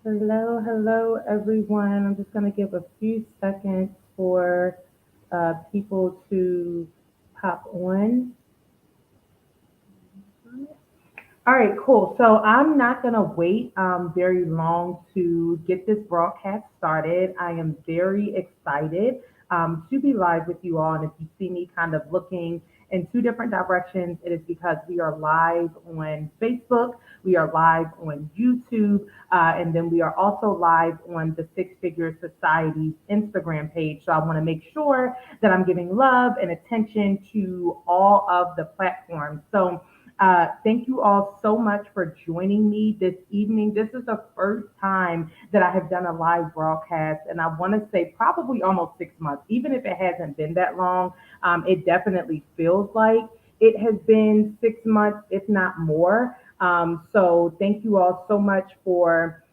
Hello, hello, everyone. I'm just going to give a few seconds for people to pop on. All right, cool. So I'm not going to wait very long to get this broadcast started. I am very excited to be live with you all. And if you see me kind of looking in two different directions, it is because we are live on Facebook, we are live on YouTube, and then we are also live on the Six Figure Society's Instagram page. So I want to make sure that I'm giving love and attention to all of the platforms. So thank you all so much for joining me this evening. This is the first time that I have done a live broadcast, and I want to say probably almost 6 months. Even if it hasn't been that long, it definitely feels like it has been 6 months, if not more. So thank you all so much for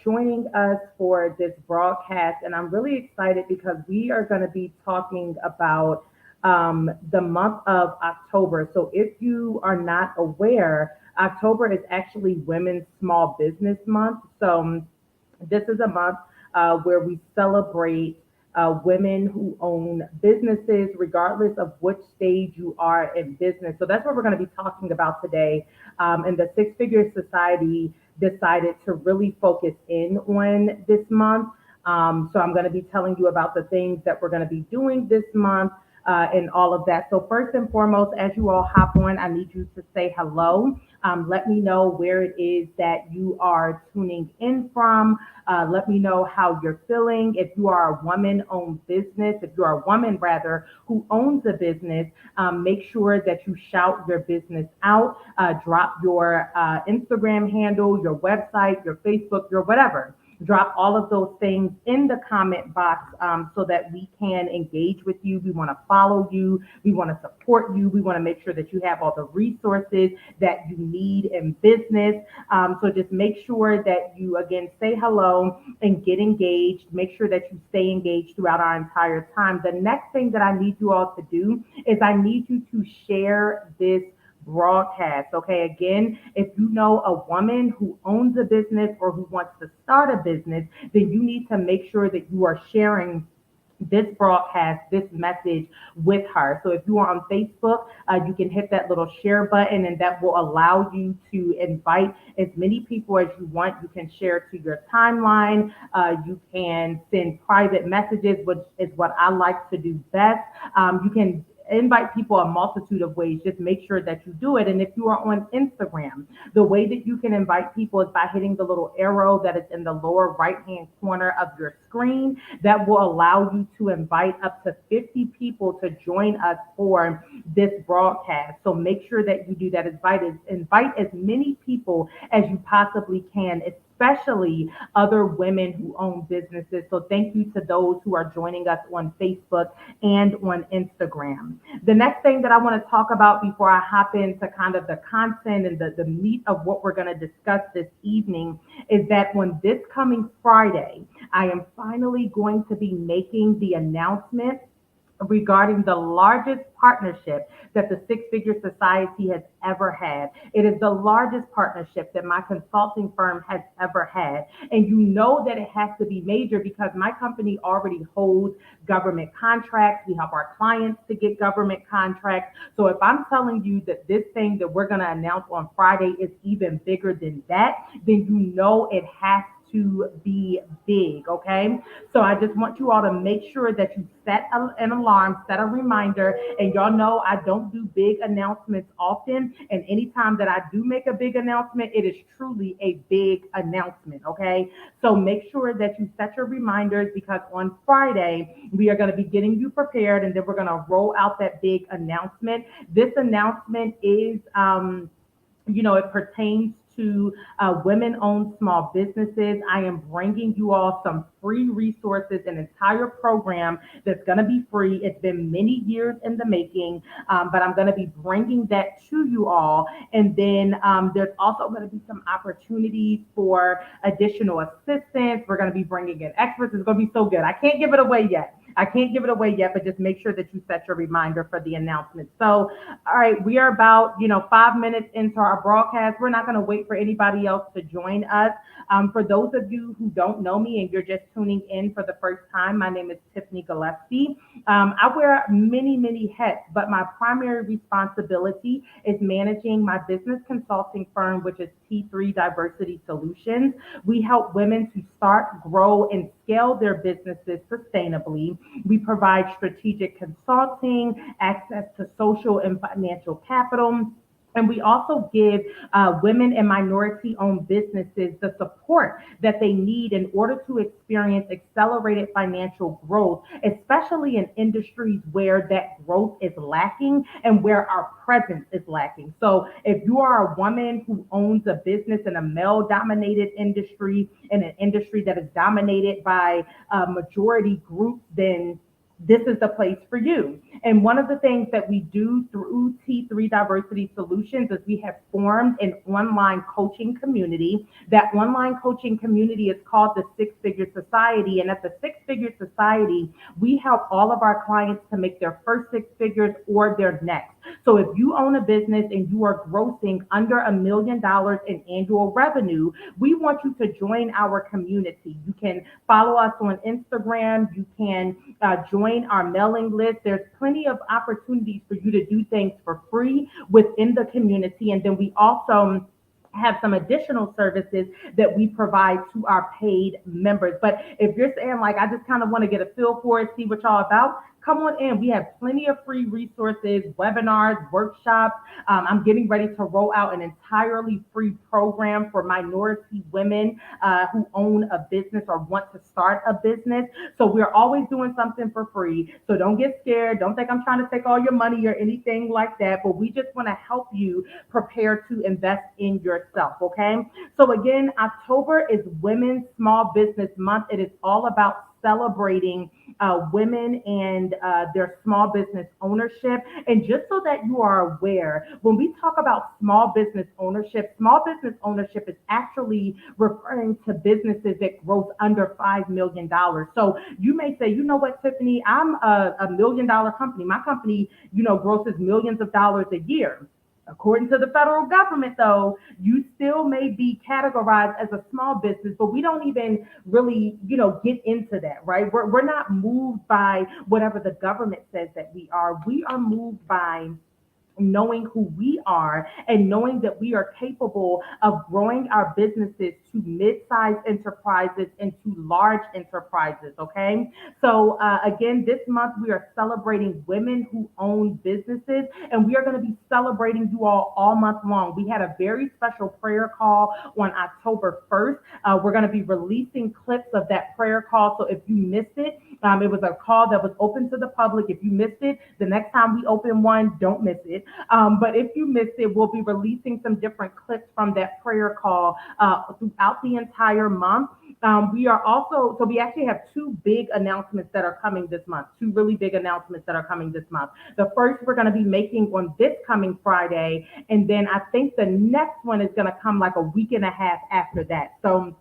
joining us for this broadcast. And I'm really excited because we are going to be talking about the month of October. So if you are not aware, October is actually Women's Small Business Month. So this is a month where we celebrate women who own businesses, regardless of which stage you are in business. So that's what we're going to be talking about today. And the Six Figure Society decided to really focus in on this month. So I'm going to be telling you about the things that we're going to be doing this month and all of that. So first and foremost, as you all hop on, I need you to say hello. Let me know where it is that you are tuning in from. Let me know how you're feeling. If you are a woman-owned business, if you are a woman rather who owns a business, make sure that you shout your business out. Drop your Instagram handle, your website, your Facebook, your whatever. Drop all of those things in the comment box so that we can engage with you. We want to follow you. We want to support you. We want to make sure that you have all the resources that you need in business. So just make sure that you, again, say hello and get engaged. Make sure that you stay engaged throughout our entire time. The next thing that I need you all to do is I need you to share this broadcast. Okay, again, if you know a woman who owns a business or who wants to start a business, then you need to make sure that you are sharing this broadcast, this message with her. So if you are on Facebook, you can hit that little share button and that will allow you to invite as many people as you want. You can share to your timeline. You can send private messages, which is what I like to do best. You can invite people a multitude of ways. Just make sure that you do it. And if you are on Instagram, the way that you can invite people is by hitting the little arrow that is in the lower right hand corner of your screen. That will allow you to invite up to 50 people to join us for this broadcast. So make sure that you do that. Invite as many people as you possibly can, especially other women who own businesses. So thank you to those who are joining us on Facebook and on Instagram. The next thing that I want to talk about before I hop into kind of the content and the meat of what we're going to discuss this evening is that on this coming Friday, I am finally going to be making the announcement regarding the largest partnership that the Six Figure Society has ever had. It is the largest partnership that my consulting firm has ever had. And you know that it has to be major because my company already holds government contracts. We help our clients to get government contracts. So if I'm telling you that this thing that we're going to announce on Friday is even bigger than that, then you know it has to be big, okay? So I just want you all to make sure that you set an alarm, set a reminder, and y'all know I don't do big announcements often. And anytime that I do make a big announcement, it is truly a big announcement, okay? So make sure that you set your reminders because on Friday, we are going to be getting you prepared and then we're going to roll out that big announcement. This announcement is, it pertains to women-owned small businesses. I am bringing you all some free resources, an entire program that's going to be free. It's been many years in the making, but I'm going to be bringing that to you all. And then there's also going to be some opportunities for additional assistance. We're going to be bringing in experts. It's going to be so good. I can't give it away yet. I can't give it away yet, but just make sure that you set your reminder for the announcement. So, all right, we are about 5 minutes into our broadcast. We're not going to wait for anybody else to join us. For those of you who don't know me and you're just tuning in for the first time, my name is Tiffany Gillespie. I wear many, many hats, but my primary responsibility is managing my business consulting firm, which is T3 Diversity Solutions. We help women to start, grow, and scale their businesses sustainably. We provide strategic consulting, access to social and financial capital. And we also give women and minority owned businesses the support that they need in order to experience accelerated financial growth, especially in industries where that growth is lacking and where our presence is lacking. So, if you are a woman who owns a business in a male dominated industry, in an industry that is dominated by majority groups, then this is the place for you. And one of the things that we do through T3 Diversity Solutions is we have formed an online coaching community. That online coaching community is called the Six Figure Society. And at the Six Figure Society, we help all of our clients to make their first six figures or their next. So if you own a business and you are grossing under $1 million in annual revenue, we want you to join our community. You can follow us on Instagram. You can join our mailing list. There's plenty of opportunities for you to do things for free within the community. And then we also have some additional services that we provide to our paid members. But if you're saying like, I just kind of want to get a feel for it, see what y'all about, come on in. We have plenty of free resources, webinars, workshops. I'm getting ready to roll out an entirely free program for minority women who own a business or want to start a business. So we're always doing something for free. So don't get scared. Don't think I'm trying to take all your money or anything like that. But we just want to help you prepare to invest in yourself. Okay. So again, October is Women's Small Business Month. It is all about celebrating women and their small business ownership. And just so that you are aware, when we talk about small business ownership is actually referring to businesses that gross under $5 million. So you may say, you know what, Tiffany, I'm a $1 million company. My company, grosses millions of dollars a year. According to the federal government, though, you still may be categorized as a small business, but we don't even really, get into that, right? We're not moved by whatever the government says that we are. We are moved by knowing who we are and knowing that we are capable of growing our businesses to mid-sized enterprises and to large enterprises. Okay. So again, this month we are celebrating women who own businesses, and we are going to be celebrating you all month long. We had a very special prayer call on October 1st. We're going to be releasing clips of that prayer call. So if you missed it, it was a call that was open to the public. If you missed it, the next time we open one, don't miss it. But if you missed it, we'll be releasing some different clips from that prayer call throughout the entire month. We actually have two big announcements that are coming this month, two really big announcements that are coming this month. The first we're going to be making on this coming Friday, and then I think the next one is going to come like a week and a half after that. So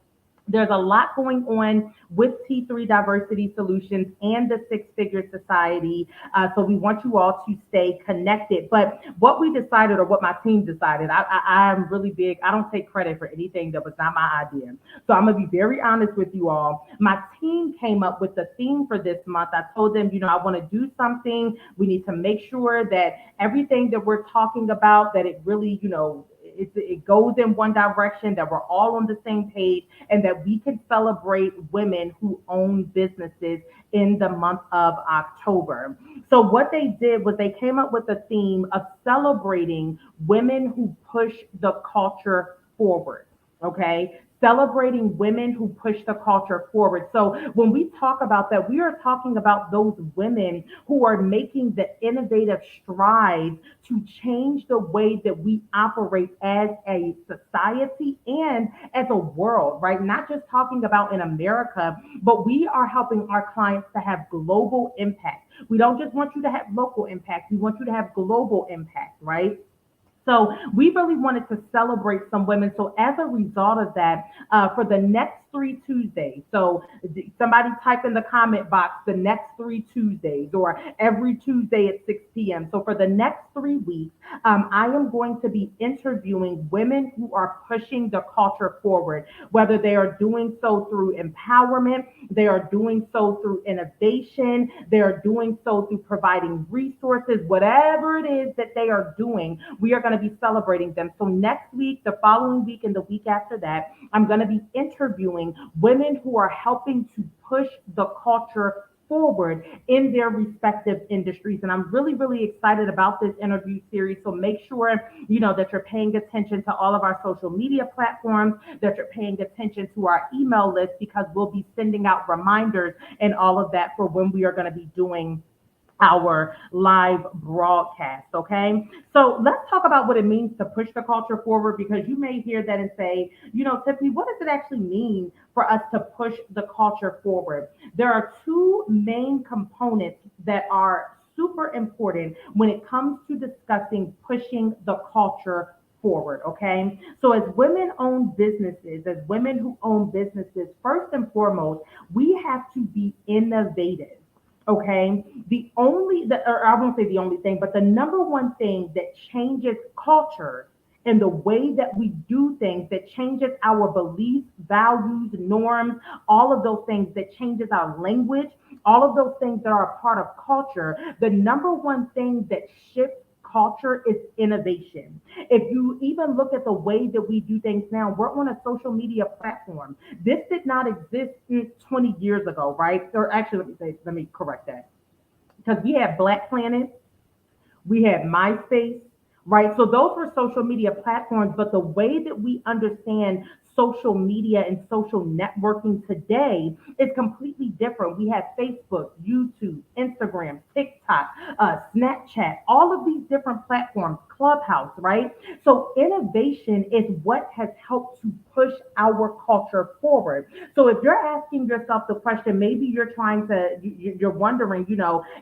there's a lot going on with T3 Diversity Solutions and the Six Figure Society. So we want you all to stay connected. But what we decided, or what my team decided, I'm really big. I don't take credit for anything that was not my idea. So I'm going to be very honest with you all. My team came up with the theme for this month. I told them, I want to do something. We need to make sure that everything that we're talking about, that it really, it goes in one direction, that we're all on the same page, and that we can celebrate women who own businesses in the month of October. So what they did was they came up with a theme of celebrating women who push the culture forward. Okay. Celebrating women who push the culture forward. So when we talk about that, we are talking about those women who are making the innovative strides to change the way that we operate as a society and as a world, right? Not just talking about in America, but we are helping our clients to have global impact. We don't just want you to have local impact. We want you to have global impact, right? So we really wanted to celebrate some women. So as a result of that, for the next three Tuesdays. So somebody type in the comment box the next three Tuesdays or every Tuesday at 6 p.m. So for the next 3 weeks, I am going to be interviewing women who are pushing the culture forward, whether they are doing so through empowerment, they are doing so through innovation, they are doing so through providing resources, whatever it is that they are doing, we are going to be celebrating them. So next week, the following week, and the week after that, I'm going to be interviewing women who are helping to push the culture forward in their respective industries. And I'm really, really excited about this interview series. So make sure, that you're paying attention to all of our social media platforms, that you're paying attention to our email list, because we'll be sending out reminders and all of that for when we are going to be doing our live broadcast. Okay. So let's talk about what it means to push the culture forward, because you may hear that and say, Tiffany, what does it actually mean for us to push the culture forward? There are two main components that are super important when it comes to discussing pushing the culture forward. Okay. So as women owned businesses, as women who own businesses, first and foremost, we have to be innovative. Okay. Or I won't say the only thing, but the number one thing that changes culture and the way that we do things, that changes our beliefs, values, norms, all of those things, that changes our language, all of those things that are a part of culture, the number one thing that shifts culture is innovation. If you even look at the way that we do things now, we're on a social media platform. This did not exist 20 years ago, right? Or actually, let me correct that. Because we had Black Planet, we had MySpace, right? So those were social media platforms, but the way that we understand social media and social networking today is completely different. We have Facebook, YouTube, Instagram, TikTok, Snapchat, all of these different platforms, Clubhouse, right? So innovation is what has helped to push our culture forward. So if you're asking yourself the question, maybe you're trying to, you're wondering,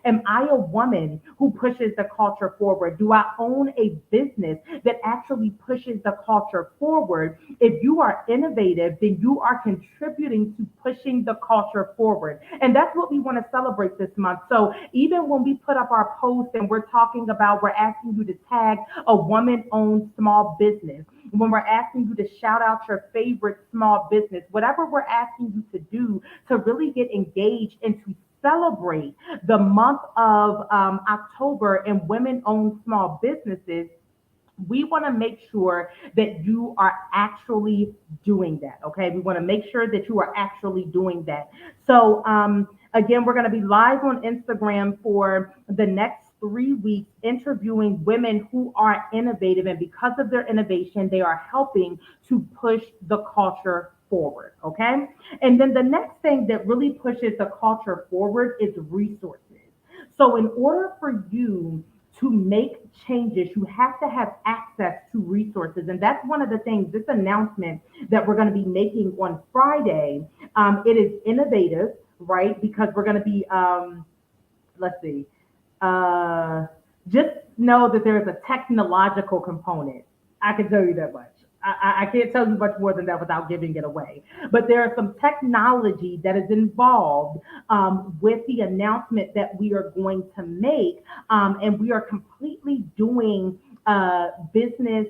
am I a woman who pushes the culture forward? Do I own a business that actually pushes the culture forward? If you are innovative, then you are contributing to pushing the culture forward. And that's what we want to celebrate this month. So even when we put up our post and we're asking you to tag a woman owned small business, when we're asking you to shout out your favorite small business, whatever we're asking you to do to really get engaged and to celebrate the month of October and women owned small businesses, we want to make sure that you are actually doing that. Okay. We want to make sure that you are actually doing that. So, again, we're going to be live on Instagram for the next 3 weeks, interviewing women who are innovative. And because of their innovation, they are helping to push the culture forward. Okay. And then the next thing that really pushes the culture forward is resources. So, in order for you to make changes, you have to have access to resources. And that's one of the things, this announcement that we're going to be making on Friday. It is innovative, right? Because we're going to be, let's see, uh, just know that there is a technological component. I can tell you that much. I can't tell you much more than that without giving it away. But there is some technology that is involved with the announcement that we are going to make. And we are completely doing business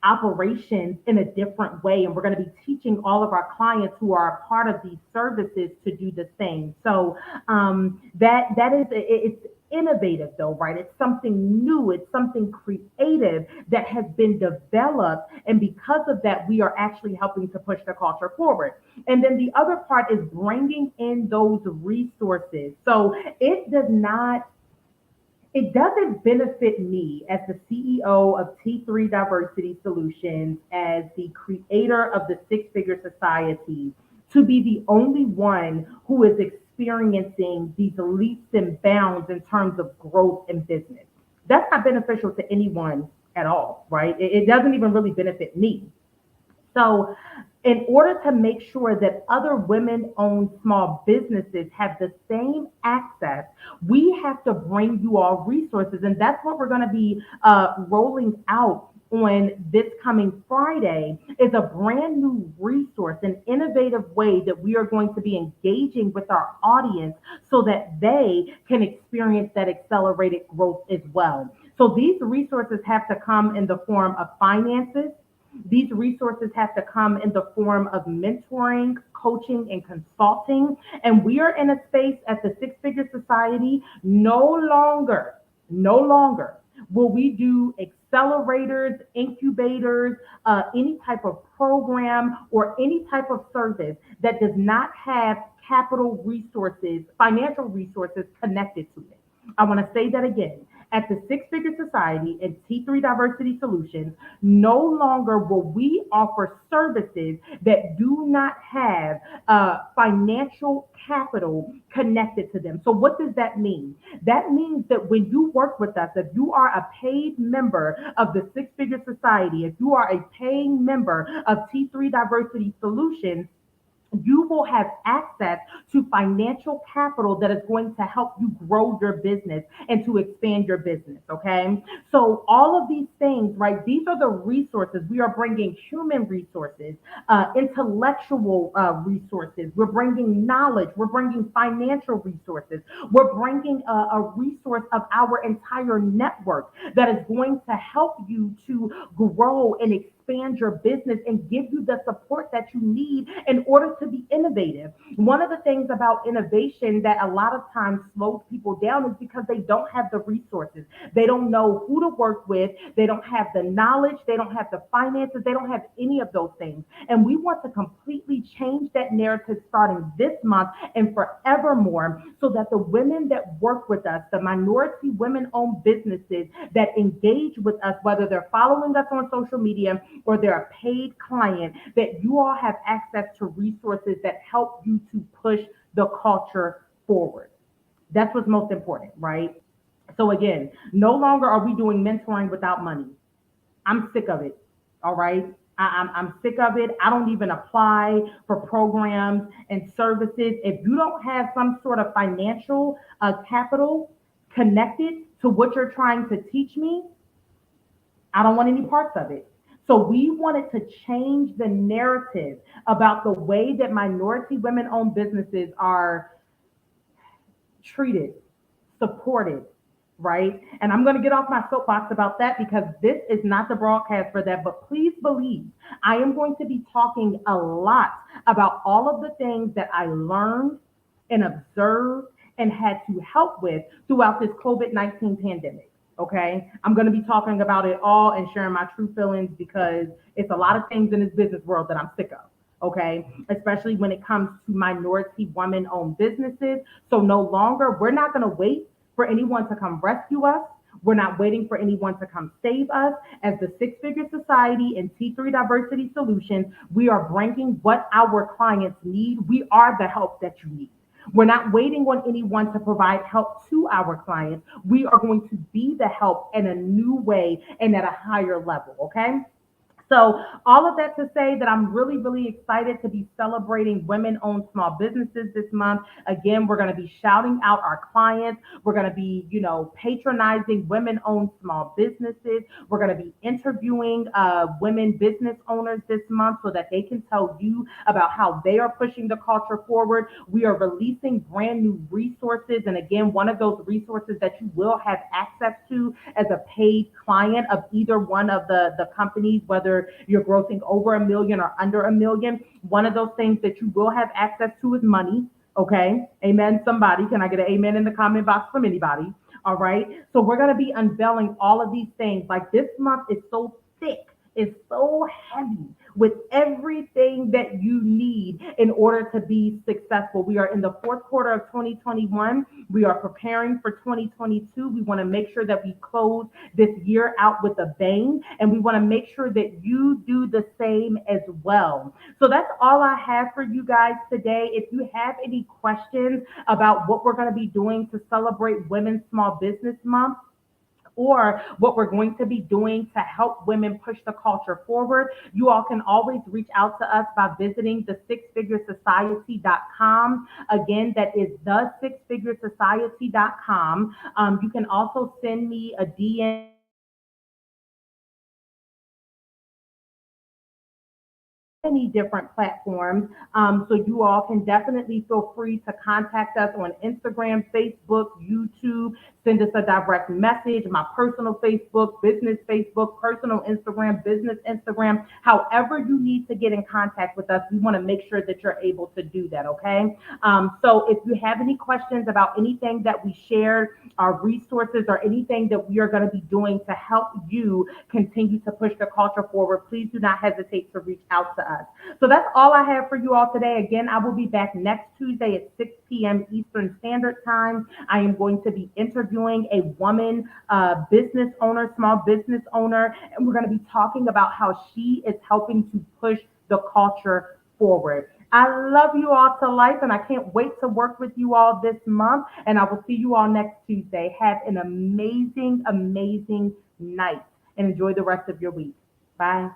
operations in a different way. And we're going to be teaching all of our clients who are a part of these services to do the same. So that is it's innovative though, right? It's something new, it's something creative that has been developed. And because of that, we are actually helping to push the culture forward. And then the other part is bringing in those resources. So it doesn't benefit me as the CEO of T3 Diversity Solutions, as the creator of the Six Figure Society, to be the only one who is experiencing these leaps and bounds in terms of growth in business. That's not beneficial to anyone at all, right? It doesn't even really benefit me. So, in order to make sure that other women owned small businesses have the same access, we have to bring you all resources. And that's what we're going to be rolling out on this coming Friday is a brand new resource, an innovative way that we are going to be engaging with our audience so that they can experience that accelerated growth as well. So these resources have to come in the form of finances. These resources have to come in the form of mentoring, coaching, and consulting. And we are in a space at the Six Figure Society no longer will we do accelerators, incubators, any type of program or any type of service that does not have capital resources, financial resources connected to it. I want to say that again. At the Six Figure Society and T3 Diversity Solutions, no longer will we offer services that do not have financial capital connected to them. So, what does that mean? That means that when you work with us, if you are a paid member of the Six Figure Society, if you are a paying member of T3 Diversity Solutions, you will have access to financial capital that is going to help you grow your business and to expand your business. Okay. So, all of these things, right? These are the resources. We are bringing human resources, intellectual resources. We're bringing knowledge. We're bringing financial resources. We're bringing a resource of our entire network that is going to help you to grow and expand your business and give you the support that you need in order to be innovative. One of the things about innovation that a lot of times slows people down is because they don't have the resources. They don't know who to work with. They don't have the knowledge. They don't have the finances. They don't have any of those things. And we want to completely change that narrative starting this month and forevermore so that the women that work with us, the minority women owned businesses that engage with us, whether they're following us on social media or they're a paid client, that you all have access to resources that help you to push the culture forward. That's what's most important, right? So again, no longer are we doing mentoring without money. I'm sick of it. All right. I'm sick of it. I don't even apply for programs and services. If you don't have some sort of financial capital connected to what you're trying to teach me, I don't want any parts of it. So we wanted to change the narrative about the way that minority women owned businesses are treated, supported, right? And I'm going to get off my soapbox about that because this is not the broadcast for that. But please believe I am going to be talking a lot about all of the things that I learned and observed and had to help with throughout this COVID-19 pandemic. Okay. I'm going to be talking about it all and sharing my true feelings because it's a lot of things in this business world that I'm sick of. Okay. Especially when it comes to minority women owned businesses. So no longer, we're not going to wait for anyone to come rescue us. We're not waiting for anyone to come save us. As the Six Figure Society and T3 Diversity Solutions, we are bringing what our clients need. We are the help that you need. We're not waiting on anyone to provide help to our clients. We are going to be the help in a new way and at a higher level. Okay. So, all of that to say that I'm really, really excited to be celebrating women owned small businesses this month. Again, we're going to be shouting out our clients. We're going to be, patronizing women owned small businesses. We're going to be interviewing women business owners this month so that they can tell you about how they are pushing the culture forward. We are releasing brand new resources. And again, one of those resources that you will have access to as a paid client of either one of the companies, whether you're grossing over 1 million or under 1 million. One of those things that you will have access to is money. Okay. Amen. Somebody, can I get an amen in the comment box from anybody? All right. So we're going to be unveiling all of these things. Like this month is so thick, it's so heavy with everything that you need in order to be successful. We are in the fourth quarter of 2021. We are preparing for 2022. We want to make sure that we close this year out with a bang, and we want to make sure that you do the same as well. So that's all I have for you guys today. If you have any questions about what we're going to be doing to celebrate Women's Small Business Month, or what we're going to be doing to help women push the culture forward, you all can always reach out to us by visiting the sixfiguresociety.com. Again, that is the sixfiguresociety.com. You can also send me a DM many different platforms. So you all can definitely feel free to contact us on Instagram, Facebook, YouTube. Send us a direct message, my personal Facebook, business Facebook, personal Instagram, business Instagram. However, you need to get in contact with us, we want to make sure that you're able to do that, okay? So if you have any questions about anything that we shared, our resources, or anything that we are going to be doing to help you continue to push the culture forward, please do not hesitate to reach out to us. So that's all I have for you all today. Again, I will be back next Tuesday at 6 p.m. Eastern Standard Time. I am going to be interviewing a woman business owner, small business owner, and we're going to be talking about how she is helping to push the culture forward. I love you all to life, and I can't wait to work with you all this month. And I will see you all next Tuesday. Have an amazing, amazing night and enjoy the rest of your week. Bye.